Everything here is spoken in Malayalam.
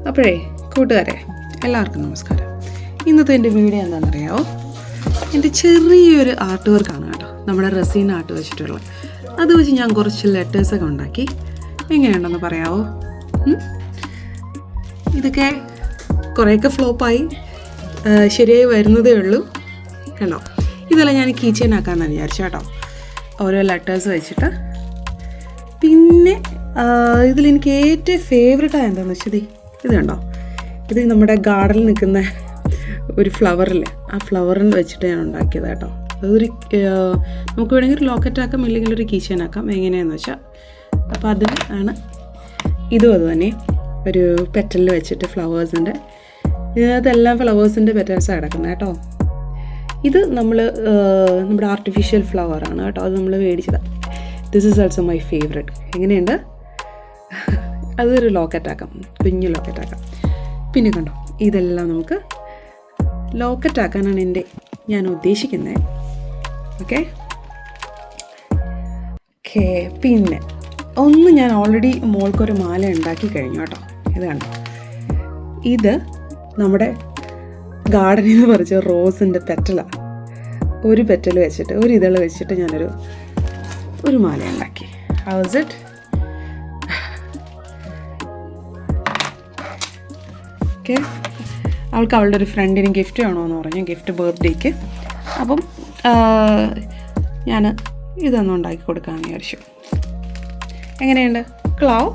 അപ്പോഴേ കൂട്ടുകാരെ എല്ലാവർക്കും നമസ്കാരം. ഇന്നത്തെ എൻ്റെ വീഡിയോ എന്താണെന്നറിയാമോ? എൻ്റെ ചെറിയൊരു ആർട്ട് വർക്കാണ് കേട്ടോ. നമ്മുടെ റെസിൻ ആർട്ട് വെച്ചിട്ടുള്ളത്. അത് വെച്ച് ഞാൻ കുറച്ച് ലെറ്റേഴ്സൊക്കെ ഉണ്ടാക്കി. എങ്ങനെയുണ്ടെന്ന് പറയാമോ? ഇതൊക്കെ കുറേയൊക്കെ ഫ്ലോപ്പായി, ശരിയായി വരുന്നതേ ഉള്ളൂ. കണ്ടോ, ഇതെല്ലാം ഞാൻ കീ ചെയിൻ ആക്കാമെന്നാണ് വിചാരിച്ചു കേട്ടോ, ഓരോ ലെറ്റേഴ്സ് വെച്ചിട്ട്. പിന്നെ ഇതിലെനിക്ക് ഏറ്റവും ഫേവറേറ്റ് എന്താണെന്ന് വെച്ചാൽ ഇത് കണ്ടോ, ഇത് നമ്മുടെ ഗാർഡനിൽ നിൽക്കുന്ന ഒരു ഫ്ലവറില്ലേ, ആ ഫ്ലവറിന് വെച്ചിട്ട് ഞാൻ ഉണ്ടാക്കിയത് കേട്ടോ. അതൊരു നമുക്ക് വേണമെങ്കിൽ ഒരു ലോക്കറ്റ് ആക്കാം, ഇല്ലെങ്കിൽ ഒരു കീ ചെയിൻ ആക്കാം, എങ്ങനെയാണെന്ന് വെച്ചാൽ. അപ്പോൾ അതിന് ആണ് ഇതും അതുതന്നെ ഒരു പെറ്റലിൽ വെച്ചിട്ട് ഫ്ലവേഴ്സിൻ്റെ, ഇതിനകത്തെല്ലാം ഫ്ലവേഴ്സിൻ്റെ പെറ്റൽസാണ് കിടക്കുന്നത് കേട്ടോ. ഇത് നമ്മുടെ ആർട്ടിഫിഷ്യൽ ഫ്ലവറാണ് കേട്ടോ, അത് നമ്മൾ മേടിച്ചതാണ്. This is also my favourite. എങ്ങനെയുണ്ട്? അതൊരു ലോക്കറ്റാക്കാം, കുഞ്ഞു ലോക്കറ്റാക്കാം. പിന്നെ കണ്ടോ, ഇതെല്ലാം നമുക്ക് ലോക്കറ്റാക്കാനാണ് ഞാൻ ഉദ്ദേശിക്കുന്നത്. ഓക്കെ. പിന്നെ ഒന്ന് ഞാൻ ഓൾറെഡി മോൾക്കൊരു മാല ഉണ്ടാക്കി കഴിഞ്ഞു കേട്ടോ. ഇത് കണ്ടോ, ഇത് നമ്മുടെ ഗാർഡനിൽ നിന്ന് പറിച്ച റോസിൻ്റെ പെറ്റലാണ്. ഒരു പെറ്റൽ വെച്ചിട്ട്, ഒരു ഇതൾ വെച്ചിട്ട് ഞാനൊരു മാല ഉണ്ടാക്കി. How is it? ഓക്കെ. അവളുടെ ഒരു ഫ്രണ്ടിന് ഗിഫ്റ്റ് വേണമെന്ന് പറഞ്ഞു, ഗിഫ്റ്റ് ബർത്ത്ഡേക്ക്. അപ്പം ഞാൻ ഇതൊന്നും ഉണ്ടാക്കി കൊടുക്കാമെന്ന് വിചാരിച്ചു. എങ്ങനെയുണ്ട്? ക്ലാവ്